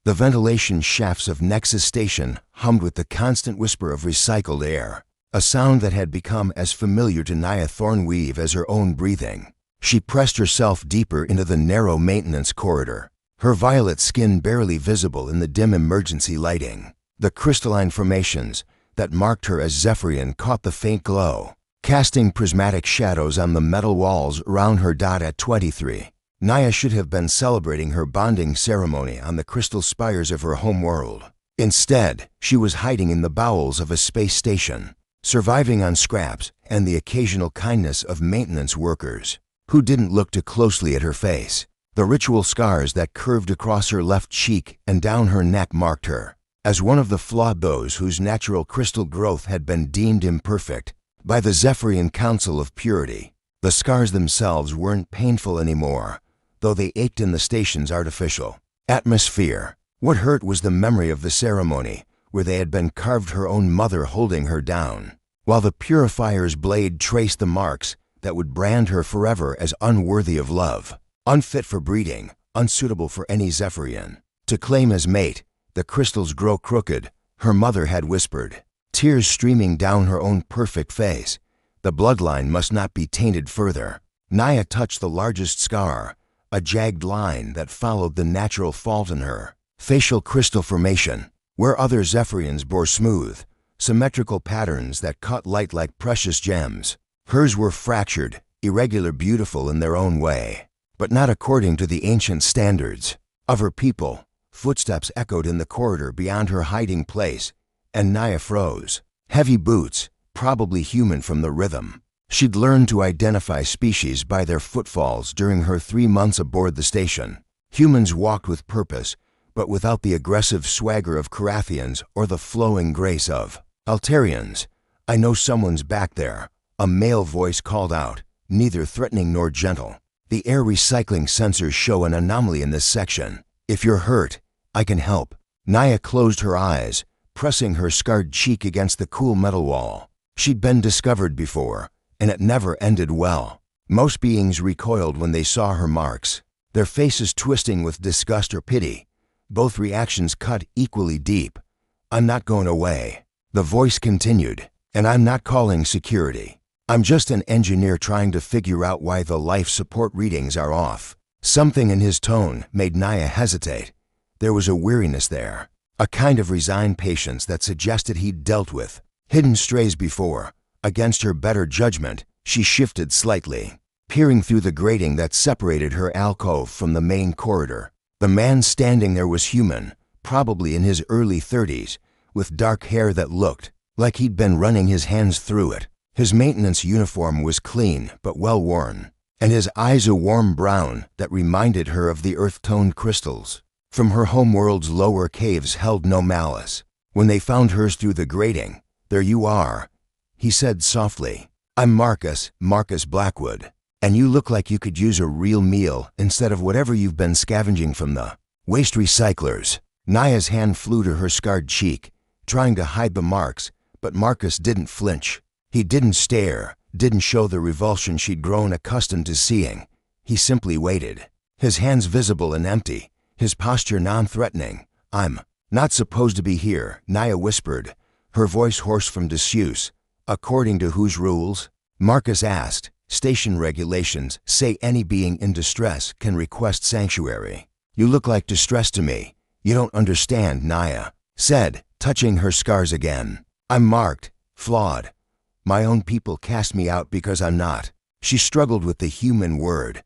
The ventilation shafts of Nexus Station hummed with the constant whisper of recycled air, a sound that had become as familiar to Nia Thornweave as her own breathing. She pressed herself deeper into the narrow maintenance corridor, her violet skin barely visible in the dim emergency lighting. The crystalline formations that marked her as Zephyrian caught the faint glow, casting prismatic shadows on the metal walls around her. At 23, Nia should have been celebrating her bonding ceremony on the crystal spires of her home world. Instead, she was hiding in the bowels of a space station, surviving on scraps and the occasional kindness of maintenance workers, who didn't look too closely at her face. The ritual scars that curved across her left cheek and down her neck marked her as one of the flawed, those whose natural crystal growth had been deemed imperfect by the Zephyrian Council of Purity. The scars themselves weren't painful anymore, though they ached in the station's artificial atmosphere. What hurt was the memory of the ceremony, where they had been carved, her own mother holding her down, while the purifier's blade traced the marks that would brand her forever as unworthy of love, unfit for breeding, unsuitable for any Zephyrian to claim as mate. The crystals grow crooked, her mother had whispered, tears streaming down her own perfect face. The bloodline must not be tainted further. Nia touched the largest scar, a jagged line that followed the natural fault in her facial crystal formation, where other Zephyrians bore smooth, symmetrical patterns that caught light like precious gems. Hers were fractured, irregular, beautiful in their own way, but not according to the ancient standards of her people. Footsteps echoed in the corridor beyond her hiding place, and Nia froze. Heavy boots, probably human from the rhythm. She'd learned to identify species by their footfalls during her 3 months aboard the station. Humans walked with purpose, but without the aggressive swagger of Carathians or the flowing grace of Altarians. "I know someone's back there," a male voice called out, neither threatening nor gentle. "The air recycling sensors show an anomaly in this section. If you're hurt, I can help." Nia closed her eyes, pressing her scarred cheek against the cool metal wall. She'd been discovered before, and it never ended well. Most beings recoiled when they saw her marks, their faces twisting with disgust or pity. Both reactions cut equally deep. "I'm not going away," the voice continued, "and I'm not calling security. I'm just an engineer trying to figure out why the life support readings are off." Something in his tone made Nia hesitate. There was a weariness there, a kind of resigned patience that suggested he'd dealt with hidden strays before. Against her better judgment, she shifted slightly, peering through the grating that separated her alcove from the main corridor. The man standing there was human, probably in his early 30s, with dark hair that looked like he'd been running his hands through it. His maintenance uniform was clean but well worn, and his eyes a warm brown that reminded her of the earth-toned crystals from her homeworld's lower caves held no malice. When they found hers through the grating, "There you are," he said softly. "I'm Marcus Blackwood, and you look like you could use a real meal instead of whatever you've been scavenging from the waste recyclers." Nia's hand flew to her scarred cheek, trying to hide the marks, but Marcus didn't flinch. He didn't stare, didn't show the revulsion she'd grown accustomed to seeing. He simply waited, his hands visible and empty, his posture non-threatening. "I'm not supposed to be here," Nia whispered, her voice hoarse from disuse. "According to whose rules?" Marcus asked. "Station regulations say any being in distress can request sanctuary." "You look like distress to me. You don't understand," Nia said, touching her scars again. "I'm marked, flawed. My own people cast me out because I'm not." She struggled with the human word.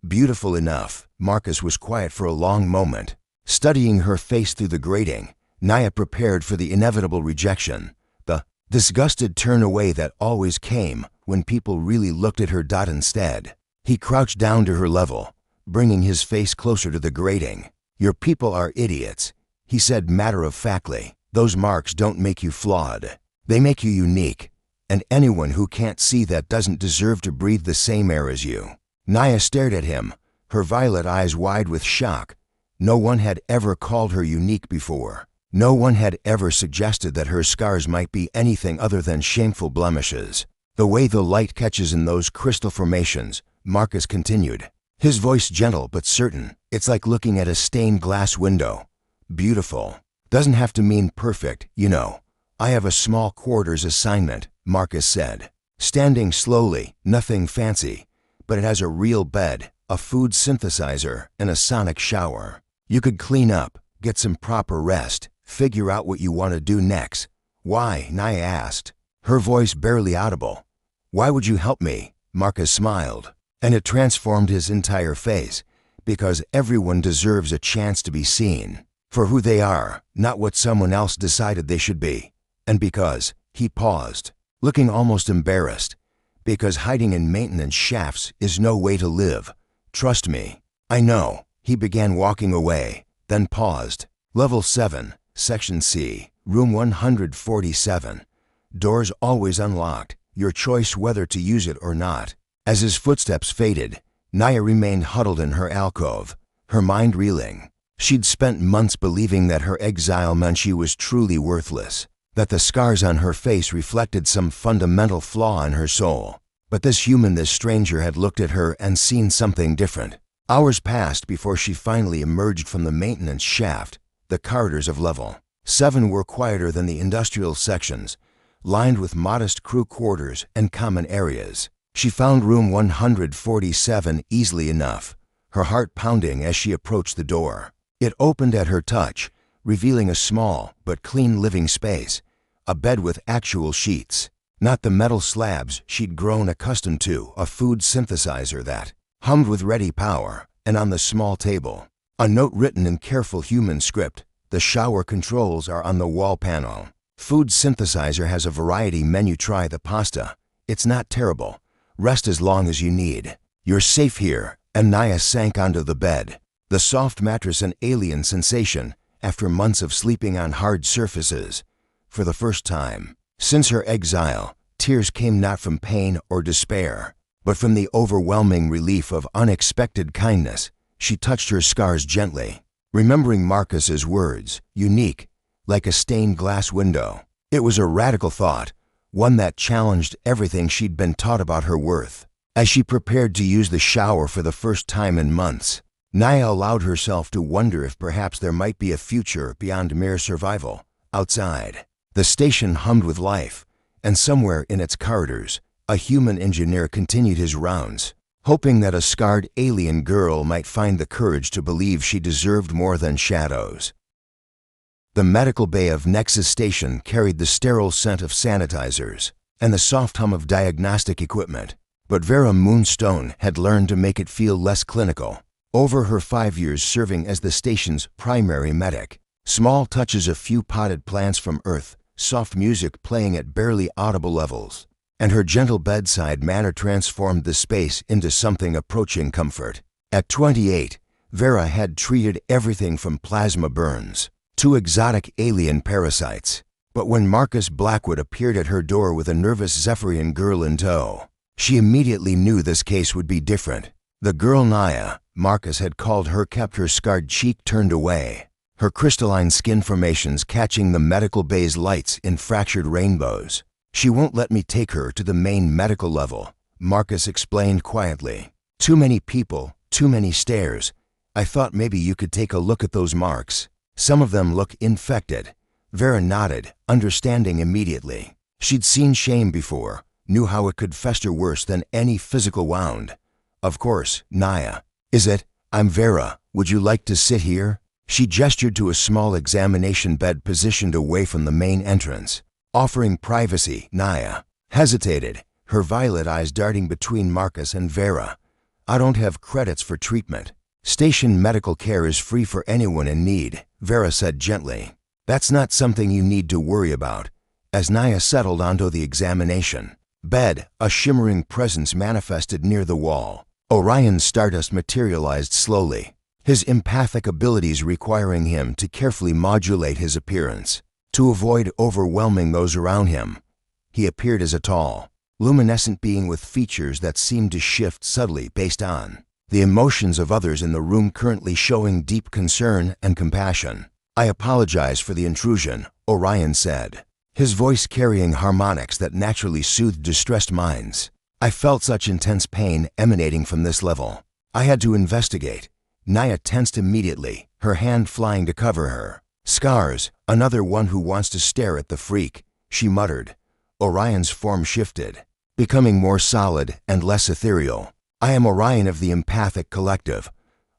"Beautiful enough." Marcus was quiet for a long moment, studying her face through the grating. Nia prepared for the inevitable rejection, the disgusted turn away that always came when people really looked at her. Instead, he crouched down to her level, bringing his face closer to the grating. "Your people are idiots," he said matter-of-factly. "Those marks don't make you flawed. They make you unique, and anyone who can't see that doesn't deserve to breathe the same air as you." Nia stared at him, her violet eyes wide with shock. No one had ever called her unique before. No one had ever suggested that her scars might be anything other than shameful blemishes. "The way the light catches in those crystal formations," Marcus continued, his voice gentle but certain. "It's like looking at a stained glass window. Beautiful. Doesn't have to mean perfect, you know. I have a small quarters assignment, Marcus said. Standing slowly, nothing fancy, but it has a real bed, a food synthesizer, and a sonic shower. You could clean up, get some proper rest, figure out what you want to do next. Why? Naya asked, her voice barely audible. Why would you help me? Marcus smiled, and it transformed his entire face, because everyone deserves a chance to be seen for who they are, not what someone else decided they should be. And because, he paused, looking almost embarrassed, because hiding in maintenance shafts is no way to live. Trust me. I know. He began walking away, then paused. Level 7, Section C, Room 147. Doors always unlocked, your choice whether to use it or not. As his footsteps faded, Naya remained huddled in her alcove, her mind reeling. She'd spent months believing that her exile meant she was truly worthless, that the scars on her face reflected some fundamental flaw in her soul. But this human, this stranger, had looked at her and seen something different. Hours passed before she finally emerged from the maintenance shaft. The corridors of Level 7 were quieter than the industrial sections, lined with modest crew quarters and common areas. She found room 147 easily enough, her heart pounding as she approached the door. It opened at her touch, revealing a small but clean living space, a bed with actual sheets, not the metal slabs she'd grown accustomed to, a food synthesizer that hummed with ready power, and on the small table, a note written in careful human script. The shower controls are on the wall panel. Food synthesizer has a variety menu. Try the pasta. It's not terrible. Rest as long as you need. You're safe here. And Naya sank onto the bed, the soft mattress an alien sensation after months of sleeping on hard surfaces. For the first time since her exile, tears came not from pain or despair, but from the overwhelming relief of unexpected kindness. She touched her scars gently, remembering Marcus's words, unique, like a stained glass window. It was a radical thought, one that challenged everything she'd been taught about her worth. As she prepared to use the shower for the first time in months, Naya allowed herself to wonder if perhaps there might be a future beyond mere survival. Outside, the station hummed with life, and somewhere in its corridors, a human engineer continued his rounds, hoping that a scarred alien girl might find the courage to believe she deserved more than shadows. The medical bay of Nexus Station carried the sterile scent of sanitizers and the soft hum of diagnostic equipment, but Vera Moonstone had learned to make it feel less clinical. Over her 5 years serving as the station's primary medic, small touches, a few potted plants from Earth, soft music playing at barely audible levels, and her gentle bedside manner transformed the space into something approaching comfort. At 28, Vera had treated everything from plasma burns to exotic alien parasites. But when Marcus Blackwood appeared at her door with a nervous Zephyrian girl in tow, she immediately knew this case would be different. The girl Naya, Marcus had called her, kept her scarred cheek turned away, her crystalline skin formations catching the medical bay's lights in fractured rainbows. She won't let me take her to the main medical level, Marcus explained quietly. Too many people, too many stairs. I thought maybe you could take a look at those marks. Some of them look infected. Vera nodded, understanding immediately. She'd seen shame before, knew how it could fester worse than any physical wound. Of course, Naya. Is it? I'm Vera. Would you like to sit here? She gestured to a small examination bed positioned away from the main entrance, offering privacy. Naya hesitated, her violet eyes darting between Marcus and Vera. I don't have credits for treatment. Station medical care is free for anyone in need, Vera said gently. That's not something you need to worry about. As Naya settled onto the examination bed, a shimmering presence manifested near the wall. Orion Stardust materialized slowly, his empathic abilities requiring him to carefully modulate his appearance to avoid overwhelming those around him. He appeared as a tall, luminescent being with features that seemed to shift subtly based on the emotions of others in the room, currently showing deep concern and compassion. I apologize for the intrusion, Orion said, his voice carrying harmonics that naturally soothed distressed minds. I felt such intense pain emanating from this level. I had to investigate. Naya tensed immediately, her hand flying to cover her. "Scars, another one who wants to stare at the freak," she muttered. Orion's form shifted, becoming more solid and less ethereal. "I am Orion of the Empathic Collective.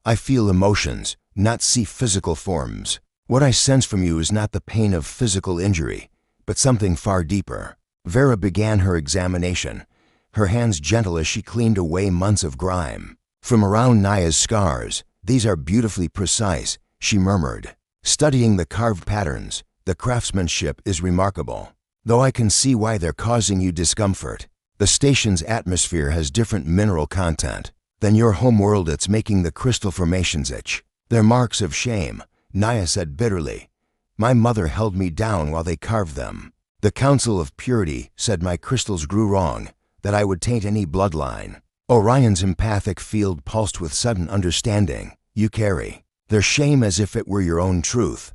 I feel emotions, not see physical forms. What I sense from you is not the pain of physical injury, but something far deeper." Vera began her examination, her hands gentle as she cleaned away months of grime. "From around Naya's scars, these are beautifully precise," she murmured. "Studying the carved patterns, the craftsmanship is remarkable. Though I can see why they're causing you discomfort. The station's atmosphere has different mineral content than your homeworld. It's making the crystal formations itch. They're marks of shame," Naya said bitterly. "My mother held me down while they carved them. The Council of Purity said my crystals grew wrong, that I would taint any bloodline." Orion's empathic field pulsed with sudden understanding. "You carry their shame as if it were your own truth.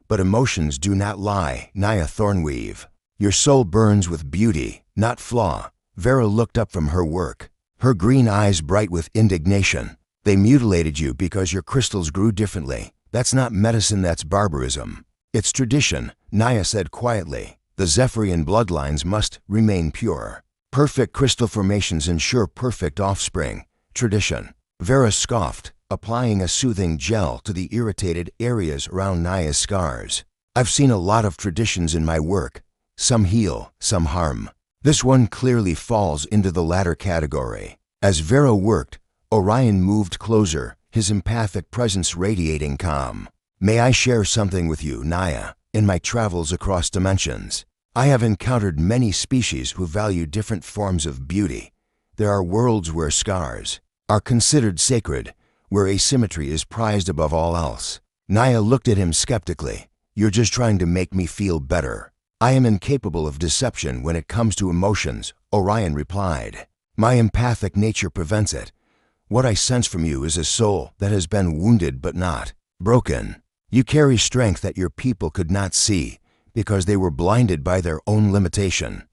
But emotions do not lie, Naya Thornweave. Your soul burns with beauty, not flaw." Vera looked up from her work, her green eyes bright with indignation. "They mutilated you because your crystals grew differently. That's not medicine, that's barbarism. It's tradition," Naya said quietly. "The Zephyrian bloodlines must remain pure. Perfect crystal formations ensure perfect offspring. Tradition." Vera scoffed, applying a soothing gel to the irritated areas around Naya's scars. "I've seen a lot of traditions in my work. Some heal, some harm. This one clearly falls into the latter category." As Vera worked, Orion moved closer, his empathic presence radiating calm. "May I share something with you, Naya? In my travels across dimensions, I have encountered many species who value different forms of beauty. There are worlds where scars are considered sacred, where asymmetry is prized above all else." Naya looked at him skeptically. "You're just trying to make me feel better." "I am incapable of deception when it comes to emotions," Orion replied. "My empathic nature prevents it. What I sense from you is a soul that has been wounded but not broken. You carry strength that your people could not see because they were blinded by their own limitation."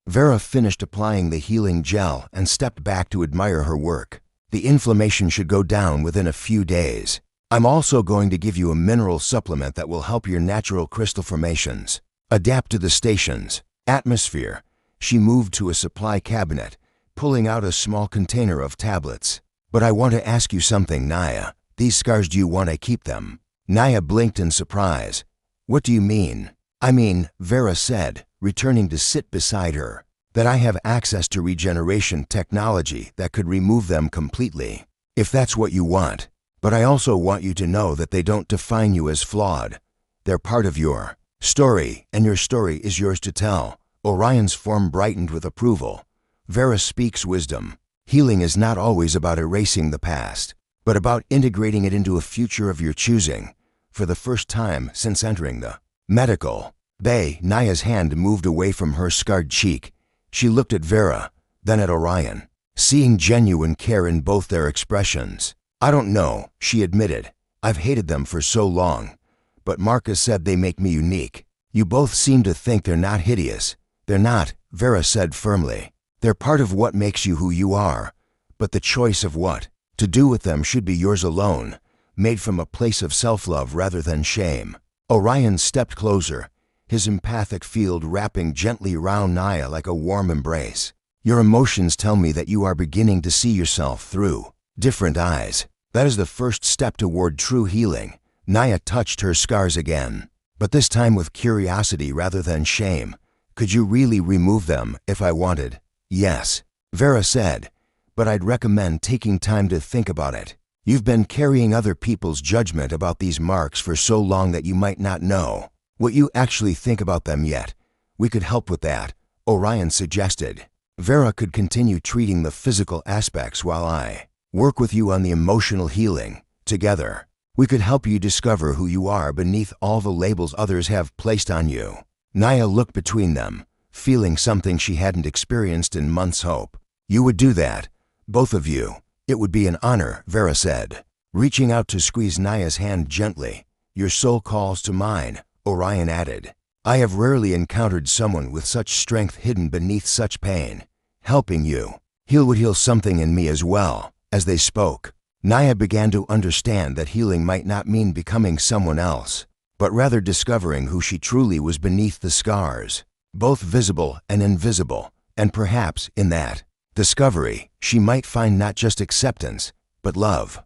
Vera finished applying the healing gel and stepped back to admire her work. "The inflammation should go down within a few days. I'm also going to give you a mineral supplement that will help your natural crystal formations adapt to the station's atmosphere." She moved to a supply cabinet, pulling out a small container of tablets. "But I want to ask you something, Naya. These scars, do you want to keep them?" Naya blinked in surprise. "What do you mean?" "I mean," Vera said, returning to sit beside her, "that I have access to regeneration technology that could remove them completely, if that's what you want. But I also want you to know that they don't define you as flawed. They're part of your story, and your story is yours to tell." Orion's form brightened with approval. "Vera speaks wisdom. Healing is not always about erasing the past, but about integrating it into a future of your choosing." For the first time since entering the medical bay, Naya's hand moved away from her scarred cheek. She looked at Vera, then at Orion, seeing genuine care in both their expressions. "I don't know," she admitted. "I've hated them for so long. But Marcus said they make me unique." "You both seem to think they're not hideous." "They're not," Vera said firmly. "They're part of what makes you who you are. But the choice of what to do with them should be yours alone, made from a place of self-love rather than shame." Orion stepped closer, his empathic field wrapping gently around Naya like a warm embrace. "Your emotions tell me that you are beginning to see yourself through different eyes. That is the first step toward true healing." Naya touched her scars again, but this time with curiosity rather than shame. "Could you really remove them if I wanted?" "Yes," Vera said, "but I'd recommend taking time to think about it. You've been carrying other people's judgment about these marks for so long that you might not know what you actually think about them yet. We could help with that," Orion suggested. "Vera could continue treating the physical aspects while I work with you on the emotional healing. Together, we could help you discover who you are beneath all the labels others have placed on you." Naya looked between them, feeling something she hadn't experienced in months. "Hope you would do that, both of you. It would be an honor," Vera said, reaching out to squeeze Naya's hand gently. "Your soul calls to mine," Orion added. "I have rarely encountered someone with such strength hidden beneath such pain. Helping you heal would heal something in me as well." As they spoke, Naya began to understand that healing might not mean becoming someone else, but rather discovering who she truly was beneath the scars, both visible and invisible, and perhaps in that discovery, she might find not just acceptance, but love.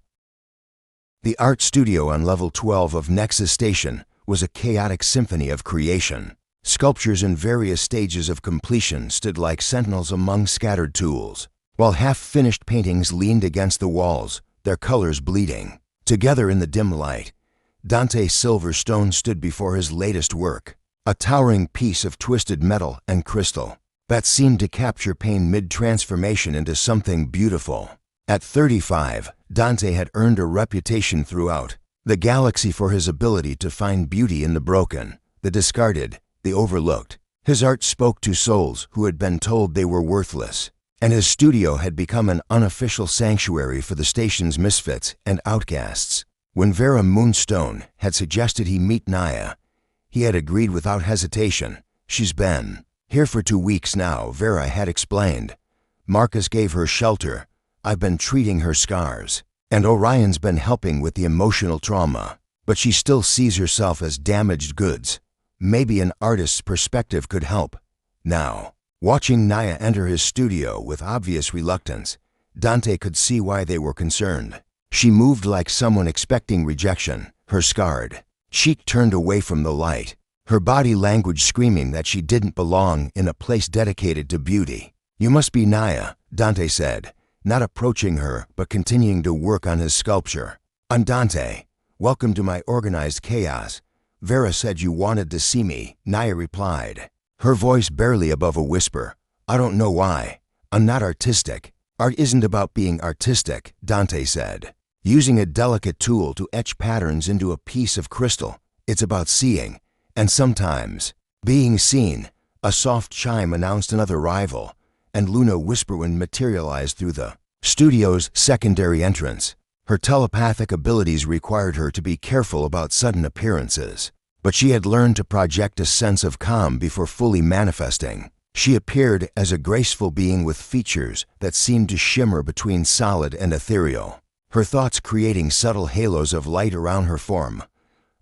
The art studio on level 12 of Nexus Station was a chaotic symphony of creation. Sculptures in various stages of completion stood like sentinels among scattered tools, while half-finished paintings leaned against the walls, their colors bleeding. Together in the dim light, Dante Silverstone stood before his latest work, a towering piece of twisted metal and crystal that seemed to capture pain mid-transformation into something beautiful. At 35, Dante had earned a reputation throughout the galaxy for his ability to find beauty in the broken, the discarded, the overlooked. His art spoke to souls who had been told they were worthless, and his studio had become an unofficial sanctuary for the station's misfits and outcasts. When Vera Moonstone had suggested he meet Naya, he had agreed without hesitation. She's been here for 2 weeks now, Vera had explained. Marcus gave her shelter. I've been treating her scars, and Orion's been helping with the emotional trauma, but she still sees herself as damaged goods. Maybe an artist's perspective could help. Now, watching Naya enter his studio with obvious reluctance, Dante could see why they were concerned. She moved like someone expecting rejection, her scarred cheek turned away from the light, her body language screaming that she didn't belong in a place dedicated to beauty. You must be Naya, Dante said, not approaching her but continuing to work on his sculpture. I'm Dante. Welcome to my organized chaos. Vera said you wanted to see me, Naya replied, her voice barely above a whisper. I don't know why. I'm not artistic. Art isn't about being artistic, Dante said. Using a delicate tool to etch patterns into a piece of crystal, it's about seeing, and sometimes being seen. A soft chime announced another arrival, and Luna Whisperwind materialized through the studio's secondary entrance. Her telepathic abilities required her to be careful about sudden appearances, but she had learned to project a sense of calm before fully manifesting. She appeared as a graceful being with features that seemed to shimmer between solid and ethereal, her thoughts creating subtle halos of light around her form.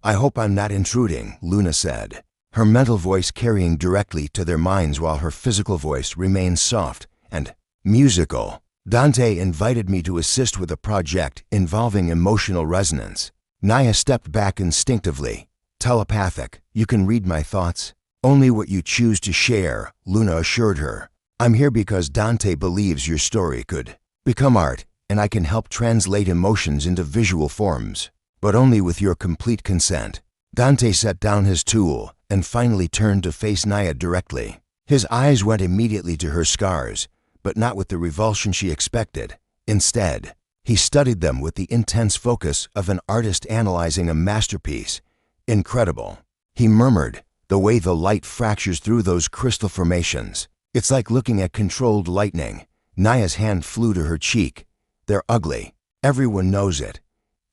I hope I'm not intruding, Luna said, her mental voice carrying directly to their minds while her physical voice remained soft and musical. Dante invited me to assist with a project involving emotional resonance. Naya stepped back instinctively. Telepathic, you can read my thoughts? Only what you choose to share, Luna assured her. I'm here because Dante believes your story could become art, and I can help translate emotions into visual forms, but only with your complete consent. Dante set down his tool and finally turned to face Naya directly. His eyes went immediately to her scars, but not with the revulsion she expected. Instead, he studied them with the intense focus of an artist analyzing a masterpiece. Incredible, he murmured, the way the light fractures through those crystal formations. It's like looking at controlled lightning. Naya's hand flew to her cheek. They're ugly. Everyone knows it.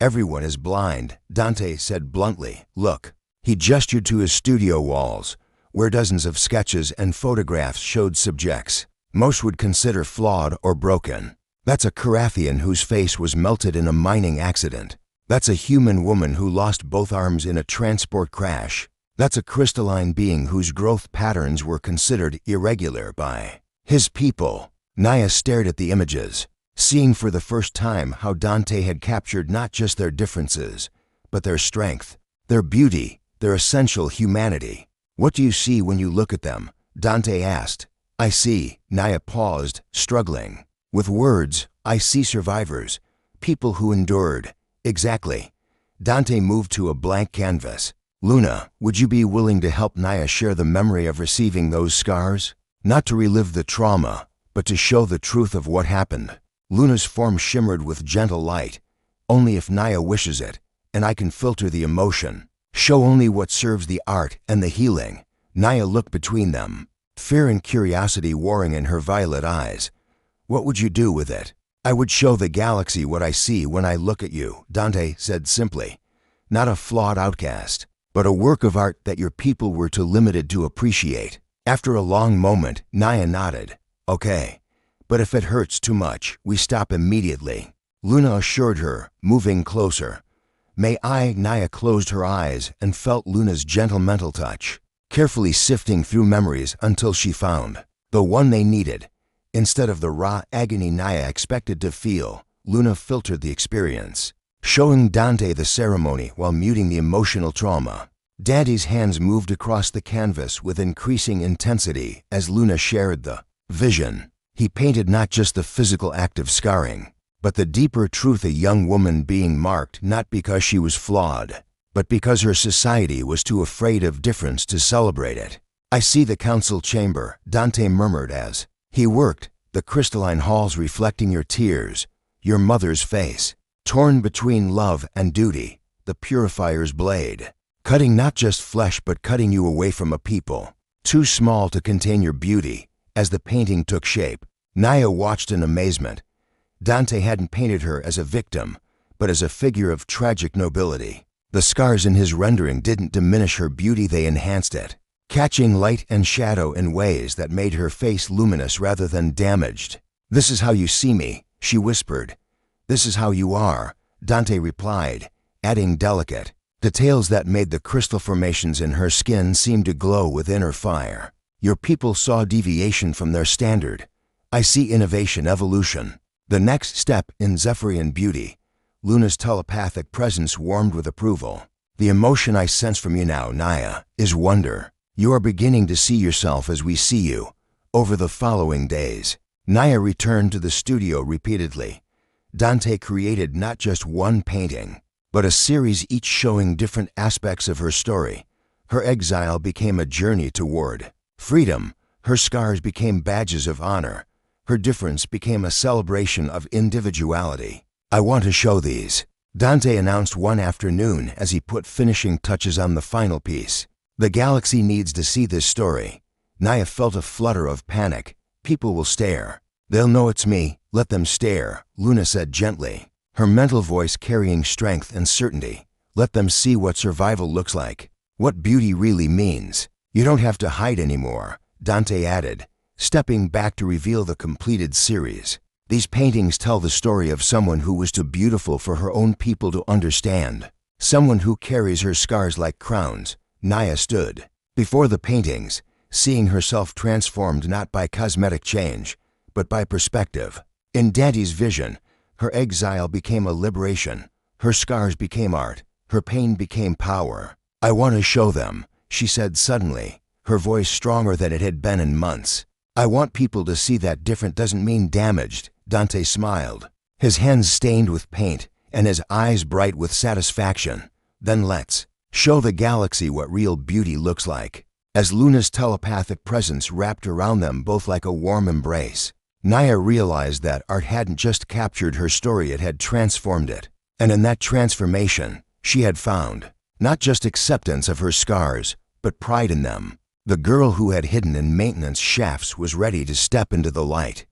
Everyone is blind, Dante said bluntly. Look. He gestured to his studio walls, where dozens of sketches and photographs showed subjects most would consider flawed or broken. That's a Carathian whose face was melted in a mining accident. That's a human woman who lost both arms in a transport crash. That's a crystalline being whose growth patterns were considered irregular by his people. Naya stared at the images, seeing for the first time how Dante had captured not just their differences, but their strength, their beauty, their essential humanity. What do you see when you look at them? Dante asked. I see, Naya paused, struggling. With words, I see survivors, people who endured. Exactly. Dante moved to a blank canvas. Luna, would you be willing to help Naya share the memory of receiving those scars? Not to relive the trauma, but to show the truth of what happened. Luna's form shimmered with gentle light. Only if Naya wishes it, and I can filter the emotion. Show only what serves the art and the healing. Naya looked between them, fear and curiosity warring in her violet eyes. What would you do with it? I would show the galaxy what I see when I look at you, Dante said simply. Not a flawed outcast, but a work of art that your people were too limited to appreciate. After a long moment, Naya nodded. Okay, but if it hurts too much, we stop immediately. Luna assured her, moving closer. May I? Naya closed her eyes and felt Luna's gentle mental touch, carefully sifting through memories until she found the one they needed. Instead of the raw agony Naya expected to feel, Luna filtered the experience, showing Dante the ceremony while muting the emotional trauma. Daddy's hands moved across the canvas with increasing intensity as Luna shared the vision. He painted not just the physical act of scarring, but the deeper truth: a young woman being marked not because she was flawed, but because her society was too afraid of difference to celebrate it. I see the council chamber, Dante murmured as he worked, the crystalline halls reflecting your tears, your mother's face, torn between love and duty, the purifier's blade, cutting not just flesh but cutting you away from a people too small to contain your beauty. As the painting took shape, Naya watched in amazement. Dante hadn't painted her as a victim, but as a figure of tragic nobility. The scars in his rendering didn't diminish her beauty, they enhanced it, catching light and shadow in ways that made her face luminous rather than damaged. "This is how you see me," she whispered. "This is how you are," Dante replied, adding delicate details that made the crystal formations in her skin seem to glow with inner fire. "Your people saw deviation from their standard. I see innovation, evolution. The next step in Zephyrian beauty." Luna's telepathic presence warmed with approval. "The emotion I sense from you now, Naya, is wonder. You are beginning to see yourself as we see you." Over the following days, Naya returned to the studio repeatedly. Dante created not just one painting, but a series, each showing different aspects of her story. Her exile became a journey toward freedom. Her scars became badges of honor. Her difference became a celebration of individuality. "I want to show these," Dante announced one afternoon as he put finishing touches on the final piece. "The galaxy needs to see this story." Naya felt a flutter of panic. "People will stare. They'll know it's me. Let them stare," Luna said gently, her mental voice carrying strength and certainty. "Let them see what survival looks like, what beauty really means. You don't have to hide anymore," Dante added, stepping back to reveal the completed series. "These paintings tell the story of someone who was too beautiful for her own people to understand, someone who carries her scars like crowns." Naya stood before the paintings, seeing herself transformed not by cosmetic change, but by perspective. In Daddy's vision, her exile became a liberation, her scars became art, her pain became power. "I want to show them," she said suddenly, her voice stronger than it had been in months. "I want people to see that different doesn't mean damaged." Dante smiled, his hands stained with paint and his eyes bright with satisfaction. "Then let's show the galaxy what real beauty looks like." As Luna's telepathic presence wrapped around them both like a warm embrace, Naya realized that art hadn't just captured her story, it had transformed it. And in that transformation, she had found not just acceptance of her scars, but pride in them. The girl who had hidden in maintenance shafts was ready to step into the light.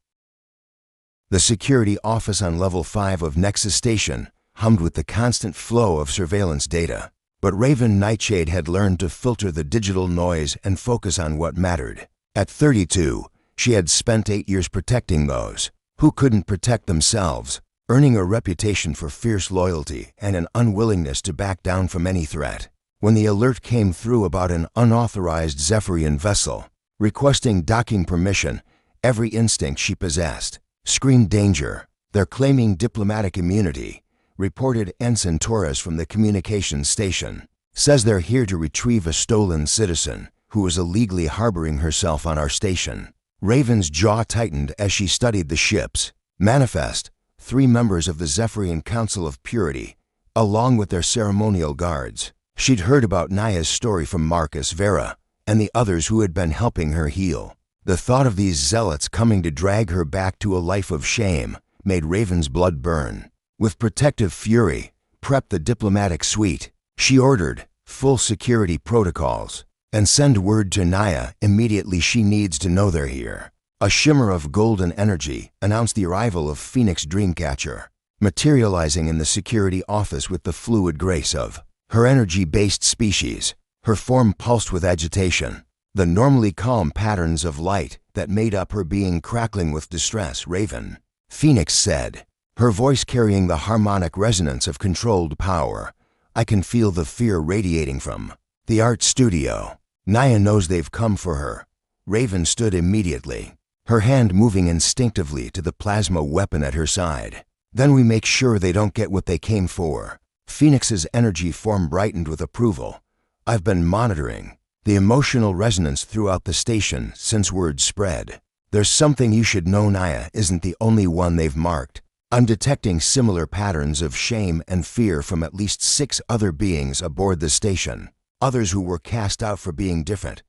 The security office on level 5 of Nexus Station hummed with the constant flow of surveillance data. But Raven Nightshade had learned to filter the digital noise and focus on what mattered. At 32, she had spent 8 years protecting those who couldn't protect themselves, earning a reputation for fierce loyalty and an unwillingness to back down from any threat. When the alert came through about an unauthorized Zephyrian vessel requesting docking permission, every instinct she possessed screamed danger. "They're claiming diplomatic immunity," reported Ensign Torres from the communications station. "Says they're here to retrieve a stolen citizen who was illegally harboring herself on our station." Raven's jaw tightened as she studied the ship's manifest. 3 members of the Zephyrian Council of Purity, along with their ceremonial guards. She'd heard about Naya's story from Marcus Vera and the others who had been helping her heal. The thought of these zealots coming to drag her back to a life of shame made Raven's blood burn. With protective fury, "Prep the diplomatic suite," she ordered, "full security protocols, and send word to Naya immediately. She needs to know they're here." A shimmer of golden energy announced the arrival of Phoenix Dreamcatcher, materializing in the security office with the fluid grace of her energy-based species. Her form pulsed with agitation, the normally calm patterns of light that made up her being crackling with distress. "Raven," Phoenix said, her voice carrying the harmonic resonance of controlled power. I can feel the fear radiating from the art studio. Naya knows they've come for her. Raven stood immediately, her hand moving instinctively to the plasma weapon at her side. Then we make sure they don't get what they came for. Phoenix's energy form brightened with approval. I've been monitoring the emotional resonance throughout the station since word spread. There's something you should know. Naya isn't the only one they've marked. I'm detecting similar patterns of shame and fear from at least 6 other beings aboard the station. Others who were cast out for being different.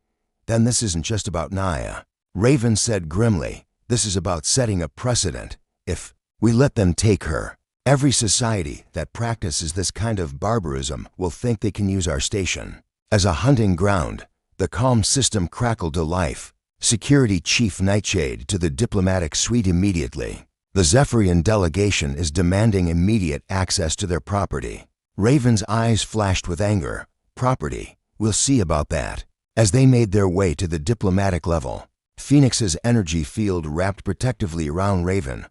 Then this isn't just about Naya. Raven said grimly, this is about setting a precedent. If we let them take her, every society that practices this kind of barbarism will think they can use our station as a hunting ground. The calm system crackled to life. Security Chief Nightshade to the diplomatic suite immediately. The Zephyrian delegation is demanding immediate access to their property. Raven's eyes flashed with anger. Property? We'll see about that. As they made their way to the diplomatic level, Phoenix's energy field wrapped protectively around Raven,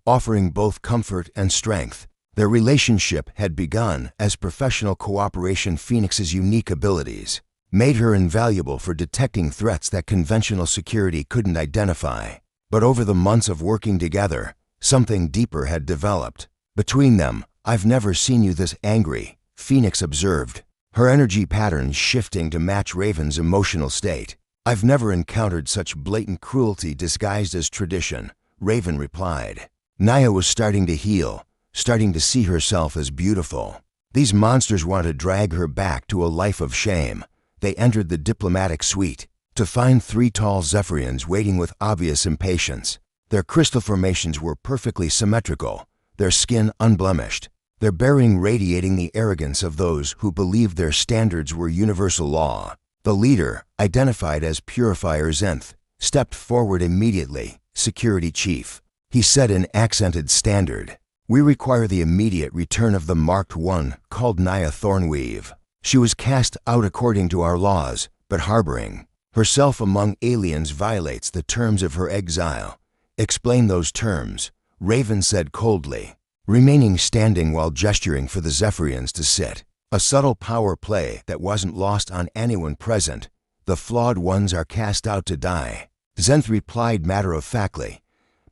offering both comfort and strength. Their relationship had begun as professional cooperation. Phoenix's unique abilities made her invaluable for detecting threats that conventional security couldn't identify. But over the months of working together, something deeper had developed. Between them, I've never seen you this angry, Phoenix observed, her energy patterns shifting to match Raven's emotional state. I've never encountered such blatant cruelty disguised as tradition, Raven replied. Naya was starting to heal, starting to see herself as beautiful. These monsters want to drag her back to a life of shame. They entered the diplomatic suite to find 3 tall Zephyrians waiting with obvious impatience. Their crystal formations were perfectly symmetrical, their skin unblemished, their bearing radiating the arrogance of those who believed their standards were universal law. The leader, identified as Purifier Zenth, stepped forward immediately. Security Chief, he said in accented standard, we require the immediate return of the marked one called Naya Thornweave. She was cast out according to our laws, but harboring herself among aliens violates the terms of her exile. Explain those terms, Raven said coldly, remaining standing while gesturing for the Zephyrians to sit. A subtle power play that wasn't lost on anyone present. The flawed ones are cast out to die. Zenth replied matter-of-factly,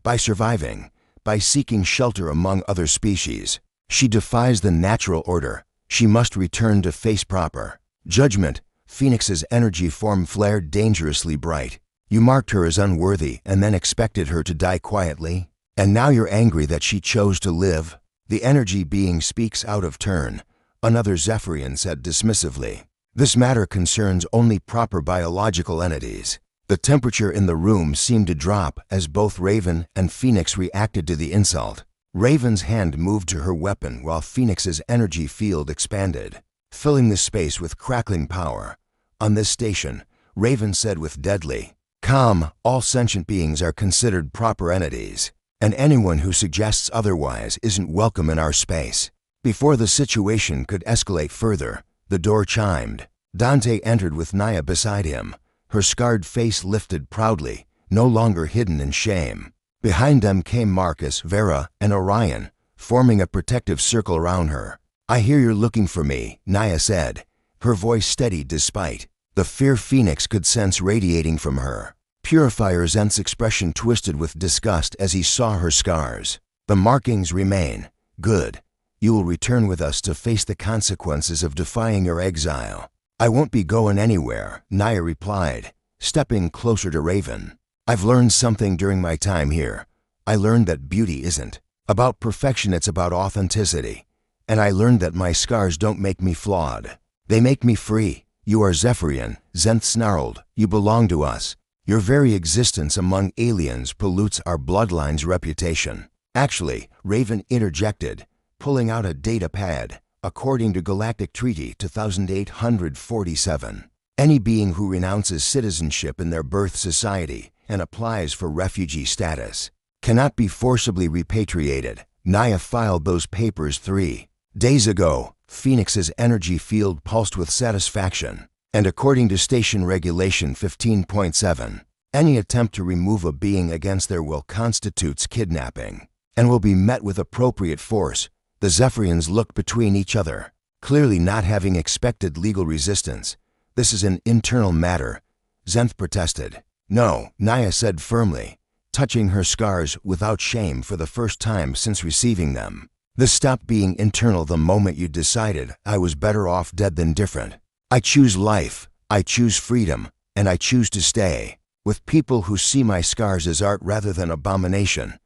by surviving, by seeking shelter among other species. She defies the natural order. She must return to face proper judgment. Phoenix's energy form flared dangerously bright. You marked her as unworthy and then expected her to die quietly? And now you're angry that she chose to live? The energy being speaks out of turn, another Zephyrian said dismissively. This matter concerns only proper biological entities. The temperature in the room seemed to drop as both Raven and Phoenix reacted to the insult. Raven's hand moved to her weapon while Phoenix's energy field expanded, filling the space with crackling power. On this station, Raven said with deadly calm, all sentient beings are considered proper entities, and anyone who suggests otherwise isn't welcome in our space. Before the situation could escalate further, the door chimed. Dante entered with Naya beside him, her scarred face lifted proudly, no longer hidden in shame. Behind them came Marcus, Vera, and Orion, forming a protective circle around her. I hear you're looking for me, Naya said, her voice steady despite the fear Phoenix could sense radiating from her. Purifier Zenth's expression twisted with disgust as he saw her scars. The markings remain. Good. You will return with us to face the consequences of defying your exile. I won't be going anywhere, Naya replied, stepping closer to Raven. I've learned something during my time here. I learned that beauty isn't about perfection, it's about authenticity. And I learned that my scars don't make me flawed. They make me free. You are Zephyrian, Zenth snarled. You belong to us. Your very existence among aliens pollutes our bloodline's reputation. Actually, Raven interjected, pulling out a data pad. According to Galactic Treaty 2847, any being who renounces citizenship in their birth society and applies for refugee status cannot be forcibly repatriated. Naya filed those papers 3 days ago. Phoenix's energy field pulsed with satisfaction, and according to Station Regulation 15.7, any attempt to remove a being against their will constitutes kidnapping. and will be met with appropriate force. The Zephyrians looked between each other, clearly not having expected legal resistance. This is an internal matter, Zenth protested. No, Naya said firmly, touching her scars without shame for the first time since receiving them. This stopped being internal the moment you decided I was better off dead than different. I choose life, I choose freedom, and I choose to stay with people who see my scars as art rather than abomination.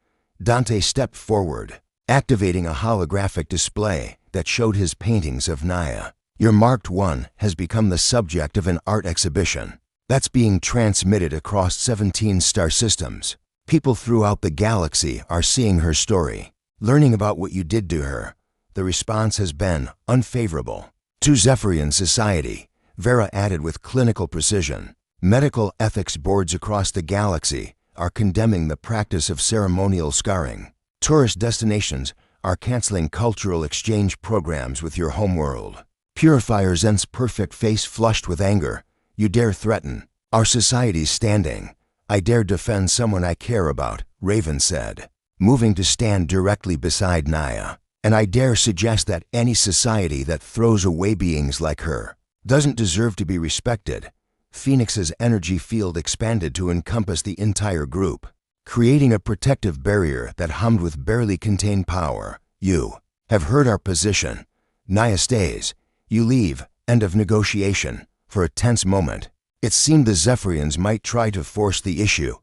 Dante stepped forward, activating a holographic display that showed his paintings of Naya. Your marked one has become the subject of an art exhibition that's being transmitted across 17 star systems. People throughout the galaxy are seeing her story, learning about what you did to her. The response has been unfavorable. To Zephyrian society, Vera added with clinical precision. Medical ethics boards across the galaxy are condemning the practice of ceremonial scarring. Tourist destinations are canceling cultural exchange programs with your homeworld. Purifier Zen's perfect face flushed with anger. You dare threaten our society's standing. I dare defend someone I care about, Raven said, moving to stand directly beside Naya. And I dare suggest that any society that throws away beings like her doesn't deserve to be respected. Phoenix's energy field expanded to encompass the entire group, creating a protective barrier that hummed with barely contained power. You have heard our position. Naya stays. You leave. End of negotiation. For a tense moment, it seemed the Zephyrians might try to force the issue,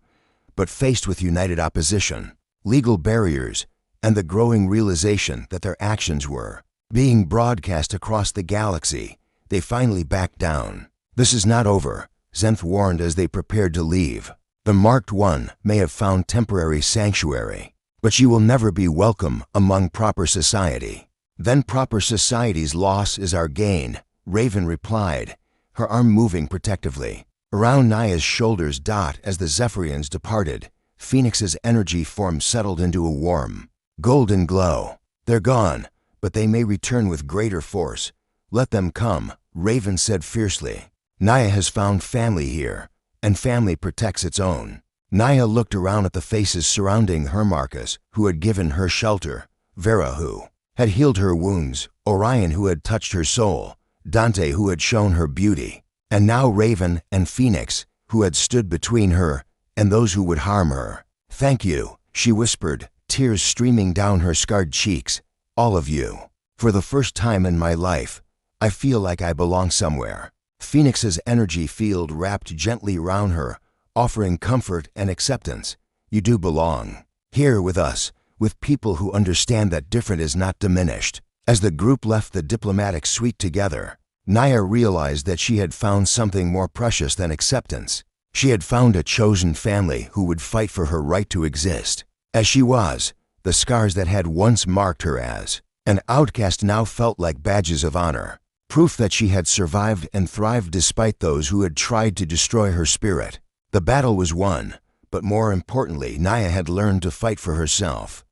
but faced with united opposition, legal barriers, and the growing realization that their actions were being broadcast across the galaxy, they finally backed down. This is not over, Zenth warned as they prepared to leave. The Marked One may have found temporary sanctuary, but she will never be welcome among proper society. Then proper society's loss is our gain, Raven replied, her arm moving protectively. Around Naya's shoulders as the Zephyrians departed, Phoenix's energy form settled into a warm, golden glow. They're gone, but they may return with greater force. Let them come, Raven said fiercely. Naya has found family here, and family protects its own. Naya looked around at the faces surrounding her. Marcus, who had given her shelter, Vera, who had healed her wounds, Orion, who had touched her soul, Dante, who had shown her beauty, and now Raven and Phoenix, who had stood between her and those who would harm her. Thank you, she whispered, tears streaming down her scarred cheeks. All of you. For the first time in my life, I feel like I belong somewhere. Phoenix's energy field wrapped gently around her, offering comfort and acceptance. You do belong. Here with us, with people who understand that different is not diminished. As the group left the diplomatic suite together, Naya realized that she had found something more precious than acceptance. She had found a chosen family who would fight for her right to exist. As she was, the scars that had once marked her as an outcast now felt like badges of honor. Proof that she had survived and thrived despite those who had tried to destroy her spirit. The battle was won, but more importantly, Naya had learned to fight for herself.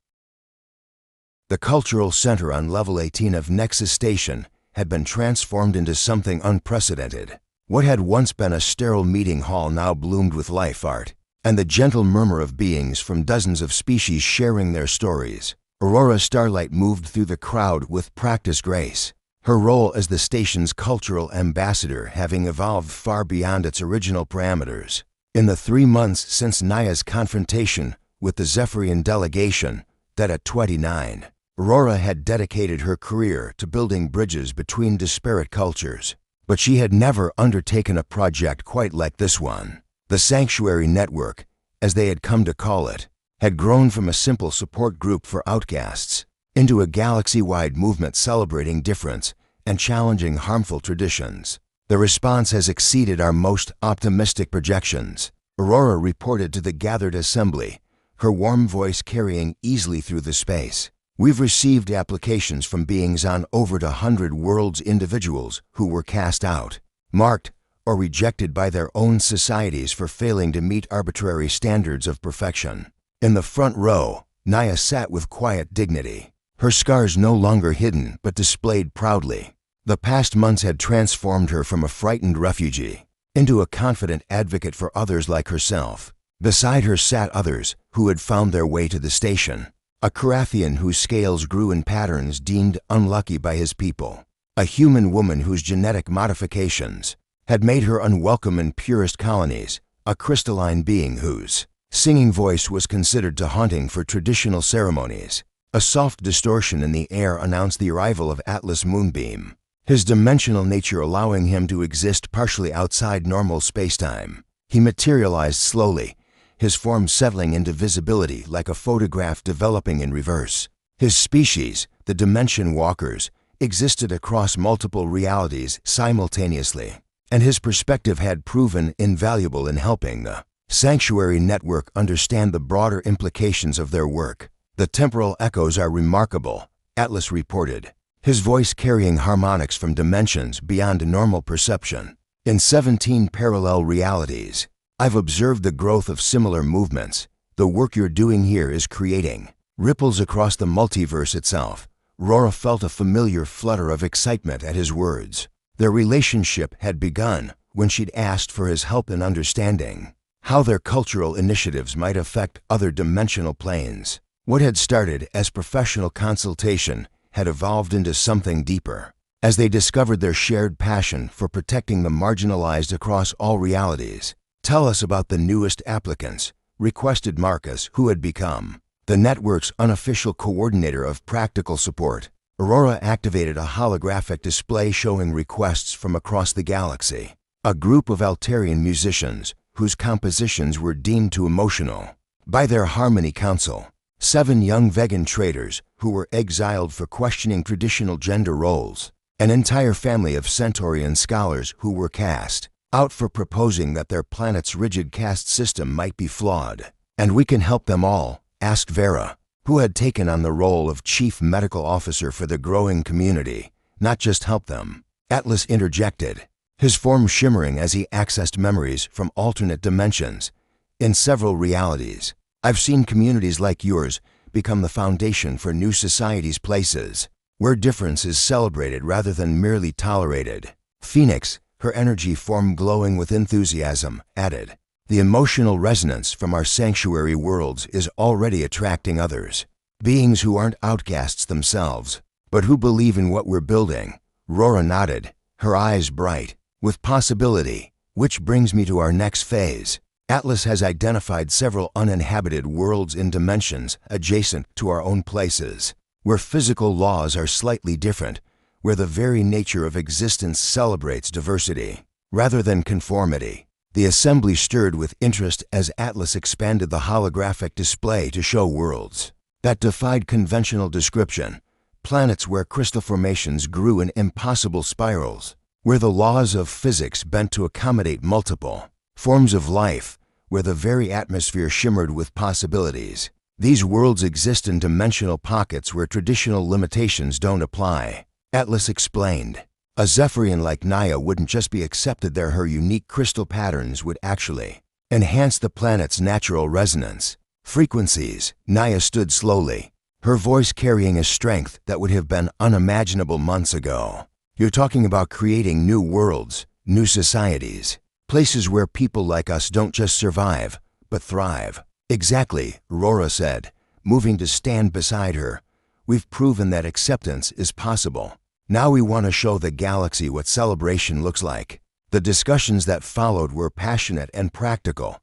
The cultural center on level 18 of Nexus Station had been transformed into something unprecedented. What had once been a sterile meeting hall now bloomed with life art, and the gentle murmur of beings from dozens of species sharing their stories. Aurora Starlight moved through the crowd with practiced grace, her role as the station's cultural ambassador having evolved far beyond its original parameters. In the 3 months since Naya's confrontation with the Zephyrian delegation, that at 29, Aurora had dedicated her career to building bridges between disparate cultures. But she had never undertaken a project quite like this one. The Sanctuary Network, as they had come to call it, had grown from a simple support group for outcasts into a galaxy-wide movement celebrating difference and challenging harmful traditions. The response has exceeded our most optimistic projections, Aurora reported to the gathered assembly, her warm voice carrying easily through the space. We've received applications from beings on over 100 worlds, individuals who were cast out, marked, or rejected by their own societies for failing to meet arbitrary standards of perfection. In the front row, Naya sat with quiet dignity, her scars no longer hidden but displayed proudly. The past months had transformed her from a frightened refugee into a confident advocate for others like herself. Beside her sat others who had found their way to the station, a Carathian whose scales grew in patterns deemed unlucky by his people, a human woman whose genetic modifications had made her unwelcome in purest colonies, a crystalline being whose singing voice was considered too haunting for traditional ceremonies. A soft distortion in the air announced the arrival of Atlas Moonbeam, his dimensional nature allowing him to exist partially outside normal spacetime. He materialized slowly, his form settling into visibility like a photograph developing in reverse. His species, the Dimension Walkers, existed across multiple realities simultaneously, and his perspective had proven invaluable in helping the Sanctuary Network understand the broader implications of their work. "The temporal echoes are remarkable," Atlas reported, his voice carrying harmonics from dimensions beyond normal perception. "In 17 parallel realities, I've observed the growth of similar movements. The work you're doing here is creating ripples across the multiverse itself." Rora felt a familiar flutter of excitement at his words. Their relationship had begun when she'd asked for his help in understanding how their cultural initiatives might affect other dimensional planes. What had started as professional consultation had evolved into something deeper, as they discovered their shared passion for protecting the marginalized across all realities. "Tell us about the newest applicants," requested Marcus, who had become the network's unofficial coordinator of practical support. Aurora activated a holographic display showing requests from across the galaxy. A group of Altarian musicians, whose compositions were deemed too emotional by their Harmony Council. 7 young vegan traders who were exiled for questioning traditional gender roles. An entire family of Centaurian scholars who were cast out for proposing that their planet's rigid caste system might be flawed. "And we can help them all?" asked Vera, who had taken on the role of chief medical officer for the growing community. "Not just help them," Atlas interjected, his form shimmering as he accessed memories from alternate dimensions. "In several realities, I've seen communities like yours become the foundation for new societies, places where difference is celebrated rather than merely tolerated." Phoenix, her energy form glowing with enthusiasm, added, "The emotional resonance from our sanctuary worlds is already attracting others, beings who aren't outcasts themselves, but who believe in what we're building." Rora nodded, her eyes bright with possibility. "Which brings me to our next phase. Atlas has identified several uninhabited worlds in dimensions adjacent to our own places, where physical laws are slightly different, where the very nature of existence celebrates diversity rather than conformity." The assembly stirred with interest as Atlas expanded the holographic display to show worlds that defied conventional description, planets where crystal formations grew in impossible spirals, where the laws of physics bent to accommodate multiple forms of life, where the very atmosphere shimmered with possibilities. These worlds exist in dimensional pockets where traditional limitations don't apply, Atlas explained. A Zephyrian like Naya wouldn't just be accepted there, her unique crystal patterns would actually enhance the planet's natural resonance frequencies. Naya stood slowly, her voice carrying a strength that would have been unimaginable months ago. "You're talking about creating new worlds, new societies, places where people like us don't just survive, but thrive." "Exactly," Rora said, moving to stand beside her. "We've proven that acceptance is possible. Now we want to show the galaxy what celebration looks like." The discussions that followed were passionate and practical.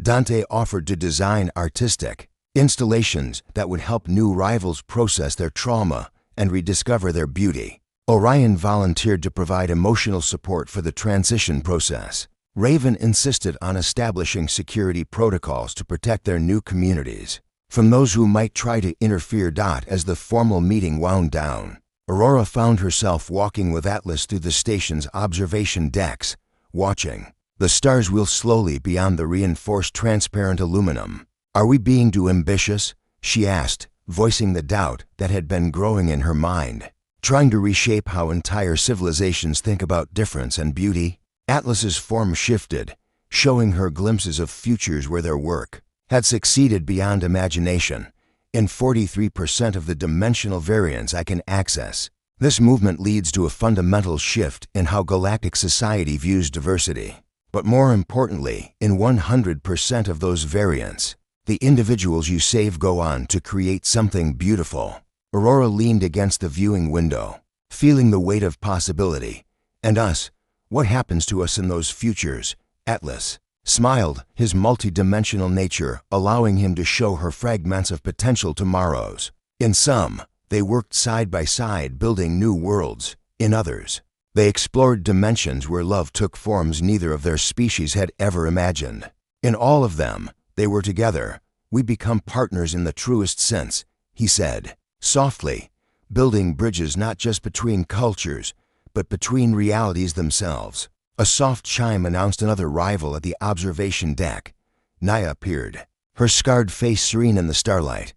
Dante offered to design artistic installations that would help new rivals process their trauma and rediscover their beauty. Orion volunteered to provide emotional support for the transition process. Raven insisted on establishing security protocols to protect their new communities from those who might try to interfere. As the formal meeting wound down, Aurora found herself walking with Atlas through the station's observation decks, watching the stars wheel slowly beyond the reinforced transparent aluminum. "Are we being too ambitious?" she asked, voicing the doubt that had been growing in her mind. "Trying to reshape how entire civilizations think about difference and beauty?" Atlas's form shifted, showing her glimpses of futures where their work had succeeded beyond imagination. "In 43% of the dimensional variants I can access, this movement leads to a fundamental shift in how galactic society views diversity. But more importantly, in 100% of those variants, The individuals you save go on to create something beautiful. Aurora leaned against the viewing window, feeling the weight of possibility. And us, what happens to us in those futures? Atlas smiled, his multidimensional nature allowing him to show her fragments of potential tomorrows. In some, they worked side by side building new worlds. In others, they explored dimensions where love took forms neither of their species had ever imagined. In all of them, they were together. We become partners in the truest sense, he said, softly, building bridges not just between cultures, but between realities themselves. A soft chime announced another rival at the observation deck. Naya appeared, her scarred face serene in the starlight.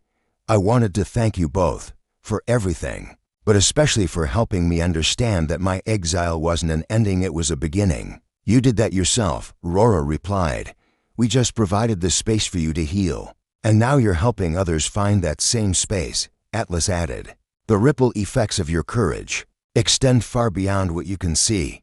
I wanted to thank you both for everything, but especially for helping me understand that my exile wasn't an ending, it was a beginning. You did that yourself, Aurora replied. We just provided the space for you to heal. And now you're helping others find that same space, Atlas added. The ripple effects of your courage extend far beyond what you can see.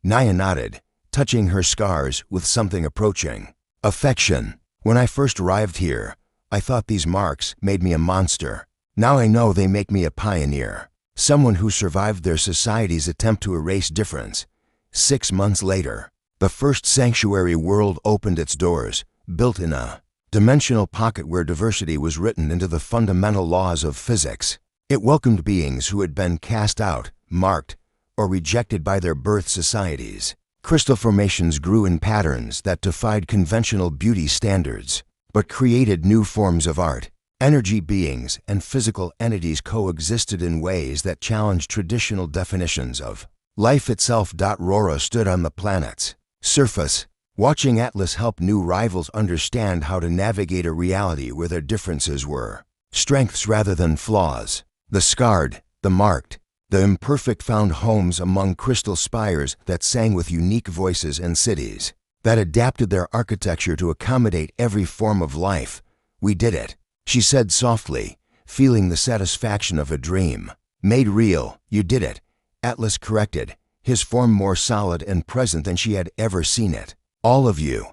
Naya nodded, touching her scars with something approaching. Affection. When I first arrived here, I thought these marks made me a monster. Now I know they make me a pioneer, someone who survived their society's attempt to erase difference. 6 months later, the first sanctuary world opened its doors, built in a dimensional pocket where diversity was written into the fundamental laws of physics. It welcomed beings who had been cast out, marked, or rejected by their birth societies. Crystal formations grew in patterns that defied conventional beauty standards, but created new forms of art. Energy beings and physical entities coexisted in ways that challenged traditional definitions of life itself. Rora stood on the planet's surface, watching Atlas help new rivals understand how to navigate a reality where their differences were strengths rather than flaws. The scarred, the marked, the imperfect found homes among crystal spires that sang with unique voices and cities that adapted their architecture to accommodate every form of life. We did it, she said softly, feeling the satisfaction of a dream. Made real, you did it, Atlas corrected, his form more solid and present than she had ever seen it. All of you.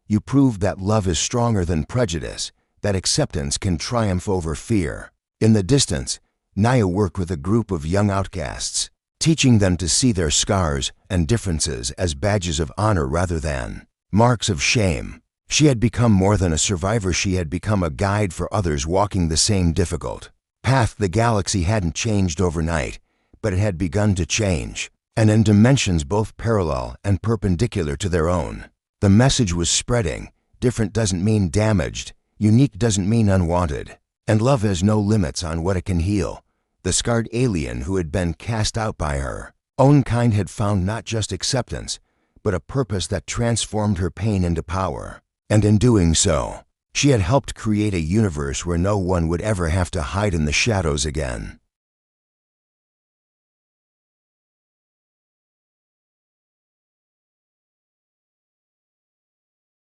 You proved that love is stronger than prejudice, that acceptance can triumph over fear. In the distance, Naya worked with a group of young outcasts, teaching them to see their scars and differences as badges of honor rather than marks of shame. She had become more than a survivor, she had become a guide for others walking the same difficult path. The galaxy hadn't changed overnight, but it had begun to change, and in dimensions both parallel and perpendicular to their own. The message was spreading. Different doesn't mean damaged, unique doesn't mean unwanted, and love has no limits on what it can heal. The scarred alien who had been cast out by her own kind had found not just acceptance, but a purpose that transformed her pain into power. And in doing so, she had helped create a universe where no one would ever have to hide in the shadows again.